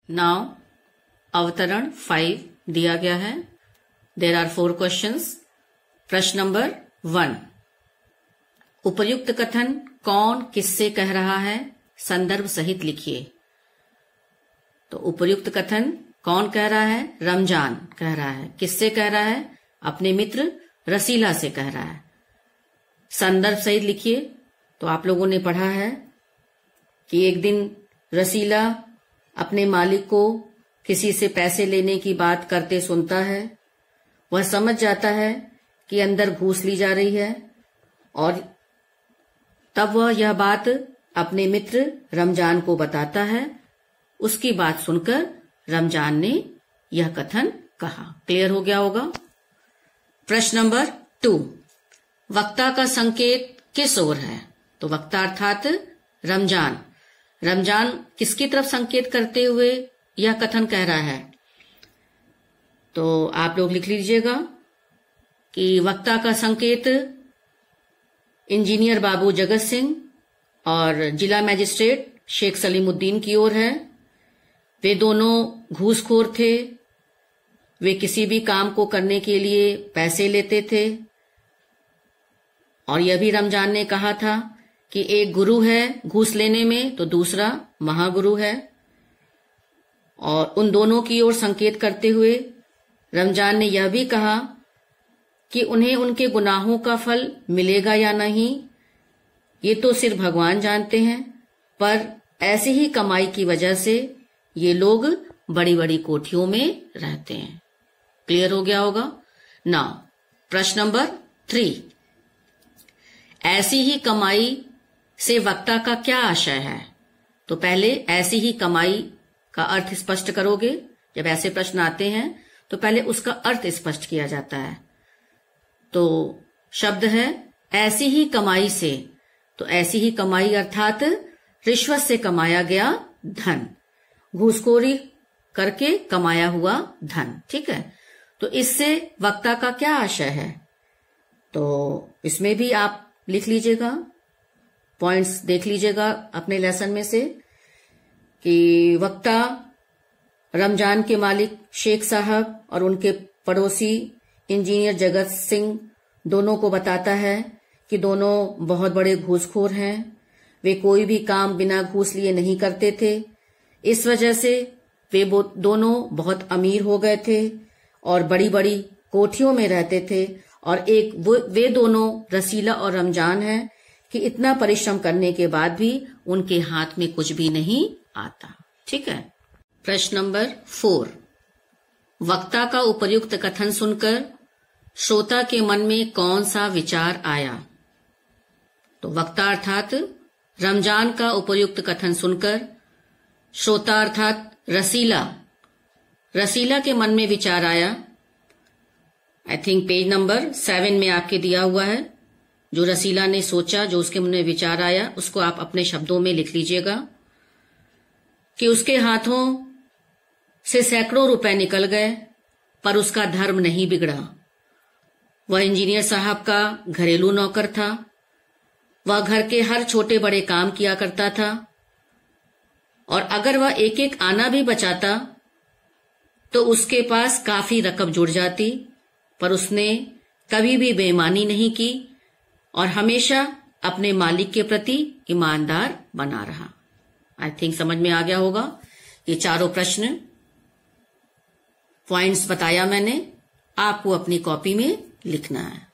Now अवतरण 5 दिया गया है। There are 4 questions. प्रश्न नंबर 1, उपर्युक्त कथन कौन किससे कह रहा है, संदर्भ सहित लिखिए। तो उपर्युक्त कथन कौन कह रहा है? रमजान कह रहा है। किससे कह रहा है? अपने मित्र रसीला से कह रहा है। संदर्भ सहित लिखिए। तो आप लोगों ने पढ़ा है कि एक दिन रसीला अपने मालिक को किसी से पैसे लेने की बात करते सुनता है। वह समझ जाता है कि अंदर घूस ली जा रही है और तब वह यह बात अपने मित्र रमजान को बताता है। उसकी बात सुनकर रमजान ने यह कथन कहा। क्लियर हो गया होगा। प्रश्न नंबर 2, वक्ता का संकेत किस ओर है? तो वक्ता अर्थात रमजान। रमजान किसकी तरफ संकेत करते हुए यह कथन कह रहा है? तो आप लोग लिख लीजिएगा कि वक्ता का संकेत इंजीनियर बाबू जगत सिंह और जिला मजिस्ट्रेट शेख सलीमुद्दीन की ओर है। वे दोनों घूसखोर थे। वे किसी भी काम को करने के लिए पैसे लेते थे और यह भी रमजान ने कहा था कि एक गुरु है घूस लेने में तो दूसरा महागुरु है। और उन दोनों की ओर संकेत करते हुए रमजान ने यह भी कहा कि उन्हें उनके गुनाहों का फल मिलेगा या नहीं ये तो सिर्फ भगवान जानते हैं, पर ऐसी ही कमाई की वजह से ये लोग बड़ी बड़ी कोठियों में रहते हैं। क्लियर हो गया होगा। नाउ प्रश्न नंबर 3, ऐसी ही कमाई से वक्ता का क्या आशय है? तो पहले ऐसी ही कमाई का अर्थ स्पष्ट करोगे। जब ऐसे प्रश्न आते हैं तो पहले उसका अर्थ स्पष्ट किया जाता है। तो शब्द है ऐसी ही कमाई से। तो ऐसी ही कमाई अर्थात रिश्वत से कमाया गया धन, घूसखोरी करके कमाया हुआ धन। ठीक है। तो इससे वक्ता का क्या आशय है? तो इसमें भी आप लिख लीजिएगा, पॉइंट्स देख लीजिएगा अपने लेसन में से कि वक्ता रमजान के मालिक शेख साहब और उनके पड़ोसी इंजीनियर जगत सिंह दोनों को बताता है कि दोनों बहुत बड़े घूसखोर हैं। वे कोई भी काम बिना घूस लिए नहीं करते थे। इस वजह से वे दोनों बहुत अमीर हो गए थे और बड़ी बड़ी कोठियों में रहते थे। और एक वे दोनों रसीला और रमजान हैं कि इतना परिश्रम करने के बाद भी उनके हाथ में कुछ भी नहीं आता। ठीक है। प्रश्न नंबर 4, वक्ता का उपर्युक्त कथन सुनकर श्रोता के मन में कौन सा विचार आया? तो वक्ता अर्थात रमजान का उपर्युक्त कथन सुनकर श्रोता अर्थात रसीला के मन में विचार आया। आई थिंक पेज नंबर 7 में आपके दिया हुआ है। जो रसीला ने सोचा, जो उसके मन में विचार आया, उसको आप अपने शब्दों में लिख लीजिएगा कि उसके हाथों से सैकड़ों रुपए निकल गए पर उसका धर्म नहीं बिगड़ा। वह इंजीनियर साहब का घरेलू नौकर था। वह घर के हर छोटे बड़े काम किया करता था और अगर वह एक एक आना भी बचाता तो उसके पास काफी रकम जुड़ जाती, पर उसने कभी भी बेईमानी नहीं की और हमेशा अपने मालिक के प्रति ईमानदार बना रहा। आई थिंक समझ में आ गया होगा। ये चारों प्रश्न पॉइंट्स बताया मैंने, आपको अपनी कॉपी में लिखना है।